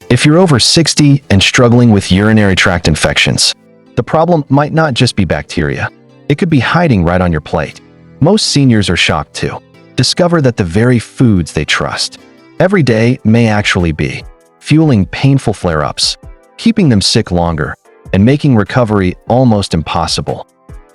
If you're over 60 and struggling with urinary tract infections, the problem might not just be bacteria. It could be hiding right on your plate. Most seniors are shocked to discover that the very foods they trust every day may actually be fueling painful flare-ups, keeping them sick longer, and making recovery almost impossible.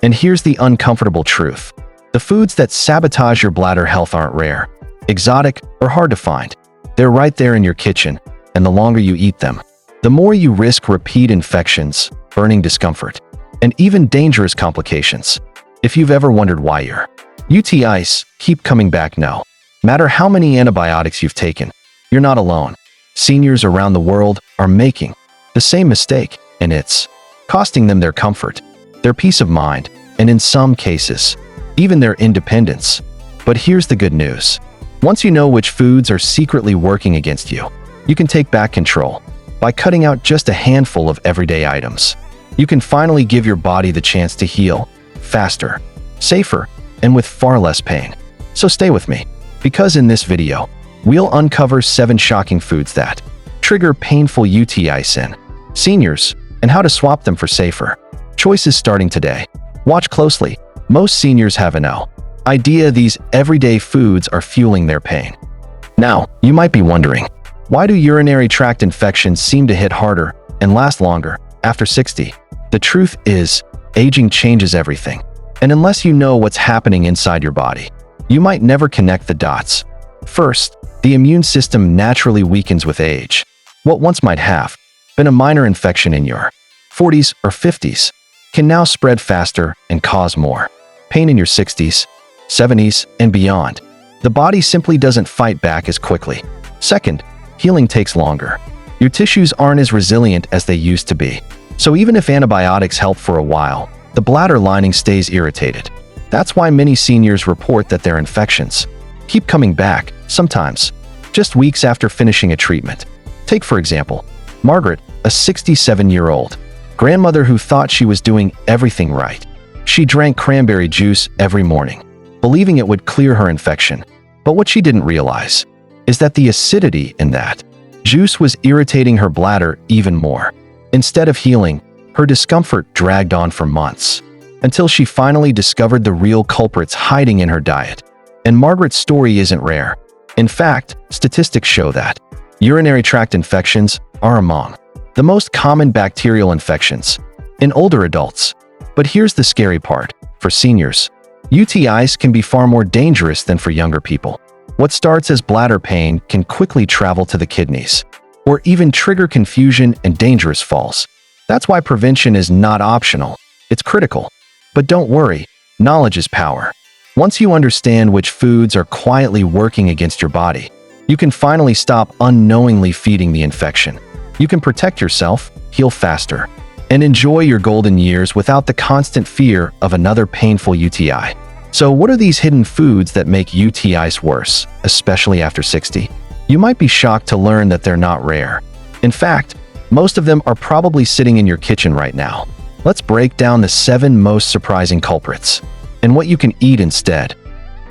And here's the uncomfortable truth. The foods that sabotage your bladder health aren't rare, exotic, or hard to find. They're right there in your kitchen, and the longer you eat them, the more you risk repeat infections, burning discomfort, and even dangerous complications. If you've ever wondered why your UTIs keep coming back, no matter how many antibiotics you've taken, you're not alone. Seniors around the world are making the same mistake, and it's costing them their comfort, their peace of mind, and in some cases, even their independence. But here's the good news. Once you know which foods are secretly working against you, you can take back control. By cutting out just a handful of everyday items, you can finally give your body the chance to heal faster, safer, and with far less pain. So stay with me, because in this video, we'll uncover 7 shocking foods that trigger painful UTIs in seniors and how to swap them for safer choices starting today. Watch closely. Most seniors have no idea these everyday foods are fueling their pain. Now, you might be wondering, why do urinary tract infections seem to hit harder and last longer after 60? The truth is, aging changes everything. And unless you know what's happening inside your body, you might never connect the dots. First, the immune system naturally weakens with age. What once might have been a minor infection in your 40s or 50s can now spread faster and cause more pain in your 60s, 70s, and beyond. The body simply doesn't fight back as quickly. Second, healing takes longer. Your tissues aren't as resilient as they used to be. So even if antibiotics help for a while, the bladder lining stays irritated. That's why many seniors report that their infections keep coming back, sometimes just weeks after finishing a treatment. Take, for example, Margaret, a 67-year-old grandmother who thought she was doing everything right. She drank cranberry juice every morning, believing it would clear her infection. But what she didn't realize is that the acidity in that juice was irritating her bladder even more. Instead of healing, her discomfort dragged on for months, until she finally discovered the real culprits hiding in her diet. And Margaret's story isn't rare. In fact, statistics show that urinary tract infections are among the most common bacterial infections in older adults. But here's the scary part. For seniors, UTIs can be far more dangerous than for younger people. What starts as bladder pain can quickly travel to the kidneys, or even trigger confusion and dangerous falls. That's why prevention is not optional. It's critical. But don't worry, knowledge is power. Once you understand which foods are quietly working against your body, you can finally stop unknowingly feeding the infection. You can protect yourself, heal faster, and enjoy your golden years without the constant fear of another painful UTI. So what are these hidden foods that make UTIs worse, especially after 60? You might be shocked to learn that they're not rare. In fact, most of them are probably sitting in your kitchen right now. Let's break down the 7 most surprising culprits and what you can eat instead.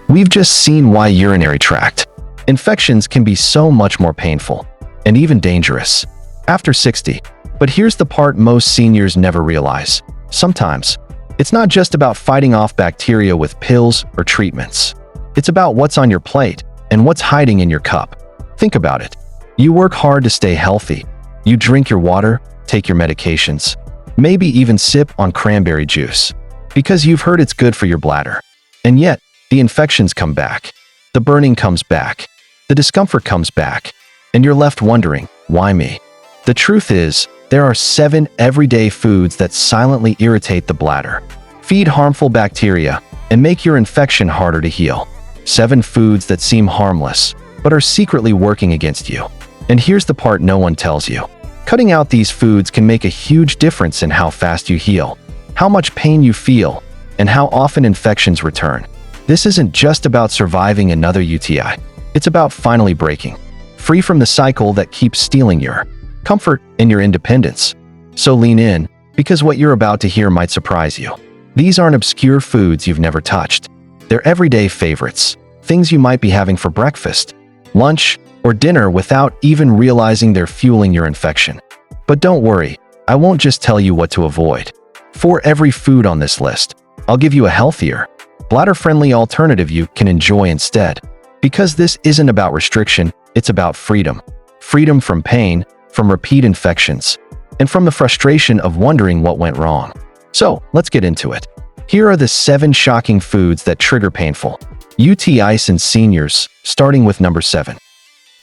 We've just seen why urinary tract infections can be so much more painful and even dangerous after 60. But here's the part most seniors never realize. Sometimes, it's not just about fighting off bacteria with pills or treatments. It's about what's on your plate and what's hiding in your cup. Think about it. You work hard to stay healthy. You drink your water, take your medications, maybe even sip on cranberry juice, because you've heard it's good for your bladder. And yet, the infections come back. The burning comes back. The discomfort comes back. And you're left wondering, why me? The truth is, there are 7 everyday foods that silently irritate the bladder, feed harmful bacteria, and make your infection harder to heal. 7 foods that seem harmless, but are secretly working against you. And here's the part no one tells you. Cutting out these foods can make a huge difference in how fast you heal, how much pain you feel, and how often infections return. This isn't just about surviving another UTI. It's about finally breaking free from the cycle that keeps stealing your comfort and your independence. So lean in, because what you're about to hear might surprise you. These aren't obscure foods you've never touched. They're everyday favorites, things you might be having for breakfast, lunch, or dinner without even realizing they're fueling your infection. But don't worry, I won't just tell you what to avoid. For every food on this list, I'll give you a healthier, bladder-friendly alternative you can enjoy instead. Because this isn't about restriction, it's about freedom. Freedom from pain, from repeat infections, and from the frustration of wondering what went wrong. So, let's get into it. Here are the 7 shocking foods that trigger painful UTIs in seniors, starting with number 7.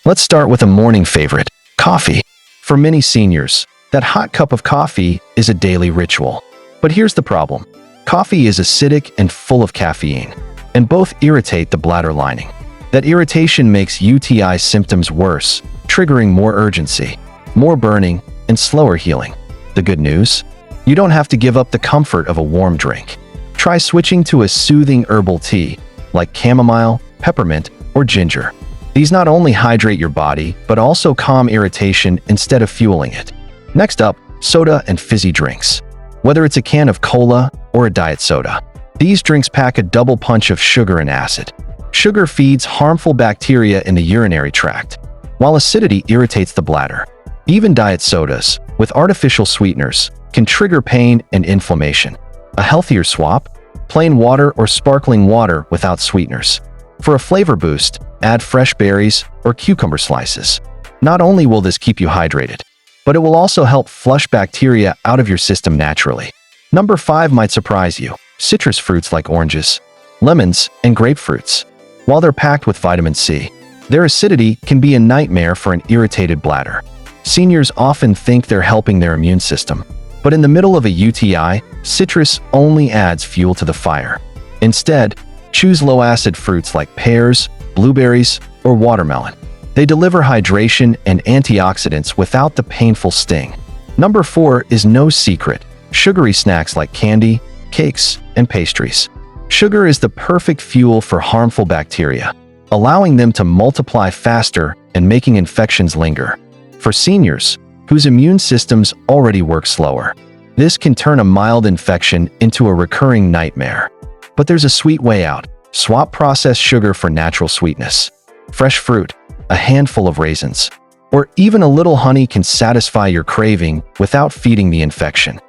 Let's start with a morning favorite, coffee. For many seniors, that hot cup of coffee is a daily ritual. But here's the problem. Coffee is acidic and full of caffeine, and both irritate the bladder lining. That irritation makes UTI symptoms worse, triggering more urgency, more burning, and slower healing. The good news? You don't have to give up the comfort of a warm drink. Try switching to a soothing herbal tea, like chamomile, peppermint, or ginger. These not only hydrate your body, but also calm irritation instead of fueling it. Next up, soda and fizzy drinks. Whether it's a can of cola or a diet soda, these drinks pack a double punch of sugar and acid. Sugar feeds harmful bacteria in the urinary tract, while acidity irritates the bladder. Even diet sodas, with artificial sweeteners, can trigger pain and inflammation. A healthier swap? Plain water or sparkling water without sweeteners. For a flavor boost, add fresh berries or cucumber slices. Not only will this keep you hydrated, but it will also help flush bacteria out of your system naturally. Number 5 might surprise you. Citrus fruits like oranges, lemons, and grapefruits. While they're packed with vitamin C, their acidity can be a nightmare for an irritated bladder. Seniors often think they're helping their immune system, but in the middle of a UTI, citrus only adds fuel to the fire. Instead, choose low-acid fruits like pears, blueberries, or watermelon. They deliver hydration and antioxidants without the painful sting. Number 4 is no secret. Sugary snacks like candy, cakes, and pastries. Sugar is the perfect fuel for harmful bacteria, allowing them to multiply faster and making infections linger. For seniors, whose immune systems already work slower, this can turn a mild infection into a recurring nightmare. But there's a sweet way out. Swap processed sugar for natural sweetness. Fresh fruit, a handful of raisins, or even a little honey can satisfy your craving without feeding the infection.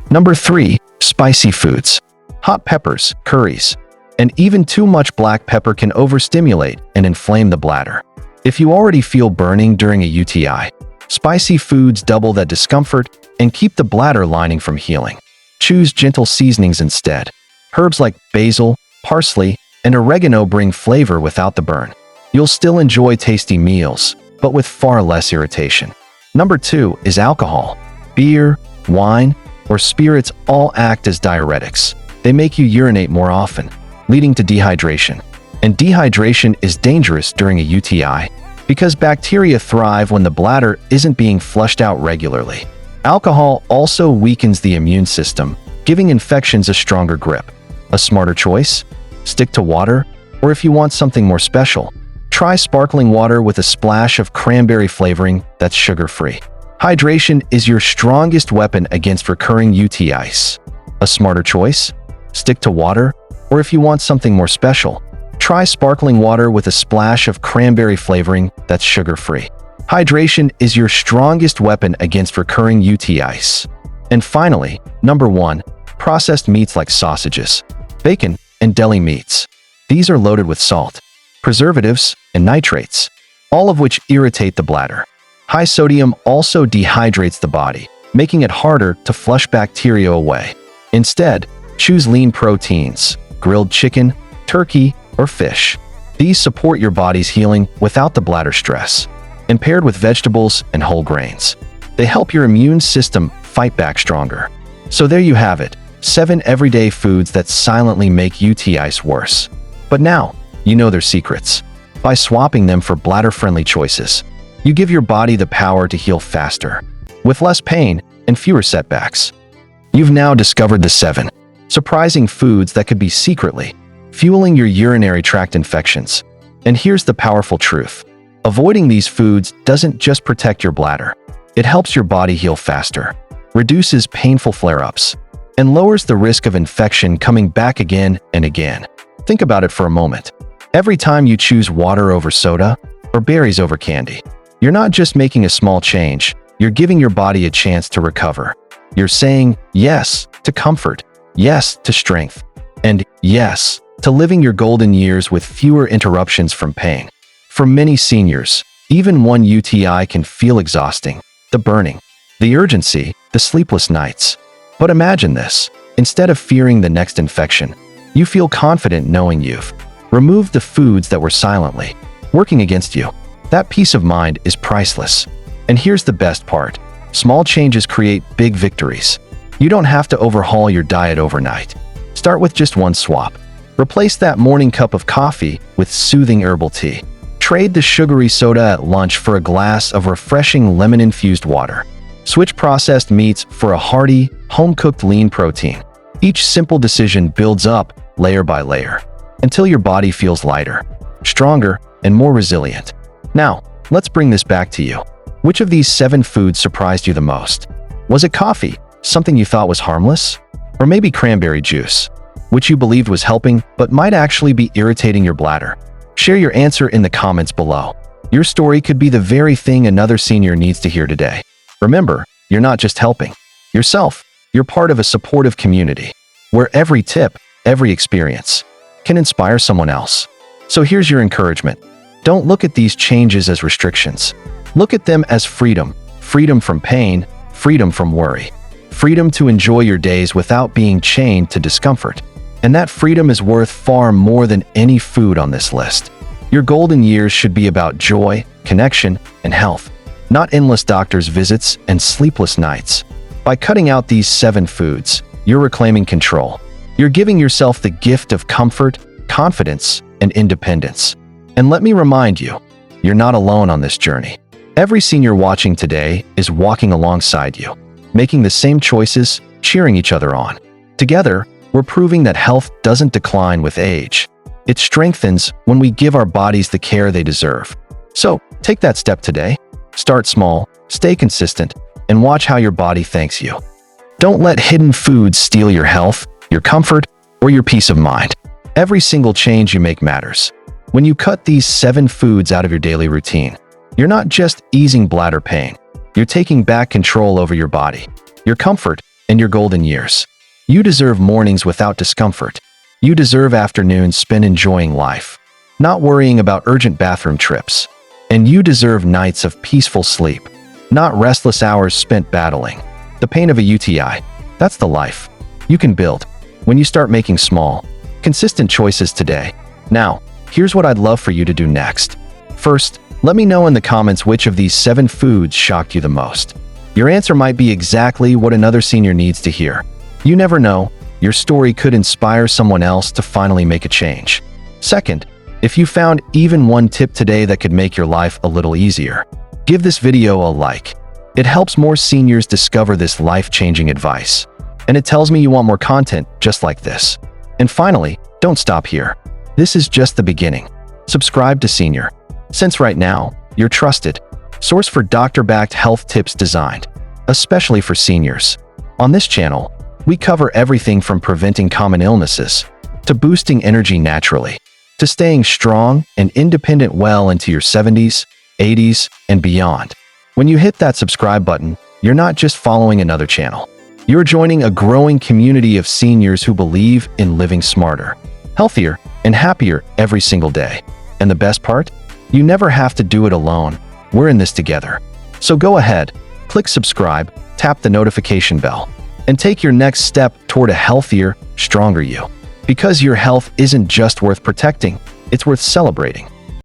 Number 3, spicy foods. Hot peppers, curries, and even too much black pepper can overstimulate and inflame the bladder. If you already feel burning during a UTI, spicy foods double that discomfort and keep the bladder lining from healing. Choose gentle seasonings instead. Herbs like basil, parsley, and oregano bring flavor without the burn. You'll still enjoy tasty meals, but with far less irritation. Number 2 is alcohol. Beer, wine, or spirits all act as diuretics. They make you urinate more often, leading to dehydration. And dehydration is dangerous during a UTI because bacteria thrive when the bladder isn't being flushed out regularly. Alcohol also weakens the immune system, giving infections a stronger grip. A smarter choice? Stick to water, or if you want something more special, try sparkling water with a splash of cranberry flavoring that's sugar-free. Hydration is your strongest weapon against recurring UTIs. A smarter choice? Stick to water, or if you want something more special, try sparkling water with a splash of cranberry flavoring that's sugar-free. Hydration is your strongest weapon against recurring UTIs. And finally, number 1, processed meats like sausages, bacon, and deli meats. These are loaded with salt, preservatives, and nitrates, all of which irritate the bladder. High sodium also dehydrates the body, making it harder to flush bacteria away. Instead, choose lean proteins, grilled chicken, turkey, or fish. These support your body's healing without the bladder stress. And paired with vegetables and whole grains, they help your immune system fight back stronger. So there you have it, 7 everyday foods that silently make UTIs worse. But now, you know their secrets. By swapping them for bladder-friendly choices, you give your body the power to heal faster, with less pain and fewer setbacks. You've now discovered the 7 surprising foods that could be secretly fueling your urinary tract infections. And here's the powerful truth. Avoiding these foods doesn't just protect your bladder. It helps your body heal faster, reduces painful flare-ups, and lowers the risk of infection coming back again and again. Think about it for a moment. Every time you choose water over soda, or berries over candy. You're not just making a small change, you're giving your body a chance to recover. You're saying yes to comfort, yes to strength, and yes to living your golden years with fewer interruptions from pain. For many seniors, even one UTI can feel exhausting. The burning, the urgency, the sleepless nights. But imagine this. Instead of fearing the next infection, you feel confident knowing you've removed the foods that were silently working against you. That peace of mind is priceless. And here's the best part. Small changes create big victories. You don't have to overhaul your diet overnight. Start with just one swap. Replace that morning cup of coffee with soothing herbal tea. Trade the sugary soda at lunch for a glass of refreshing lemon-infused water. Switch processed meats for a hearty, home-cooked lean protein. Each simple decision builds up, layer by layer, until your body feels lighter, stronger, and more resilient. Now, let's bring this back to you. Which of these 7 foods surprised you the most? Was it coffee, something you thought was harmless? Or maybe cranberry juice, which you believed was helping but might actually be irritating your bladder? Share your answer in the comments below. Your story could be the very thing another senior needs to hear today. Remember, you're not just helping yourself, you're part of a supportive community, where every tip, every experience, can inspire someone else. So here's your encouragement. Don't look at these changes as restrictions. Look at them as freedom. Freedom from pain, freedom from worry, freedom to enjoy your days without being chained to discomfort. And that freedom is worth far more than any food on this list. Your golden years should be about joy, connection, and health, not endless doctor's visits and sleepless nights. By cutting out these 7 foods, you're reclaiming control. You're giving yourself the gift of comfort, confidence, and independence. And let me remind you, you're not alone on this journey. Every senior watching today is walking alongside you, making the same choices, cheering each other on. Together, we're proving that health doesn't decline with age. It strengthens when we give our bodies the care they deserve. So, take that step today. Start small, stay consistent, and watch how your body thanks you. Don't let hidden foods steal your health, your comfort, or your peace of mind. Every single change you make matters. When you cut these 7 foods out of your daily routine, you're not just easing bladder pain. You're taking back control over your body, your comfort, and your golden years. You deserve mornings without discomfort. You deserve afternoons spent enjoying life, not worrying about urgent bathroom trips. And you deserve nights of peaceful sleep, not restless hours spent battling the pain of a UTI. That's the life you can build when you start making small, consistent choices today. Now, here's what I'd love for you to do next. First, let me know in the comments which of these 7 foods shocked you the most. Your answer might be exactly what another senior needs to hear. You never know, your story could inspire someone else to finally make a change. Second, if you found even one tip today that could make your life a little easier, give this video a like. It helps more seniors discover this life-changing advice. And it tells me you want more content just like this. And finally, don't stop here. This is just the beginning. Subscribe to Senior, since right now, you're trusted source for doctor-backed health tips designed especially for seniors. On this channel, we cover everything from preventing common illnesses to boosting energy naturally, to staying strong and independent well into your 70s, 80s, and beyond. When you hit that subscribe button, you're not just following another channel. You're joining a growing community of seniors who believe in living smarter, healthier, and happier every single day. And the best part? You never have to do it alone. We're in this together. So go ahead, click subscribe, tap the notification bell, and take your next step toward a healthier, stronger you. Because your health isn't just worth protecting, it's worth celebrating.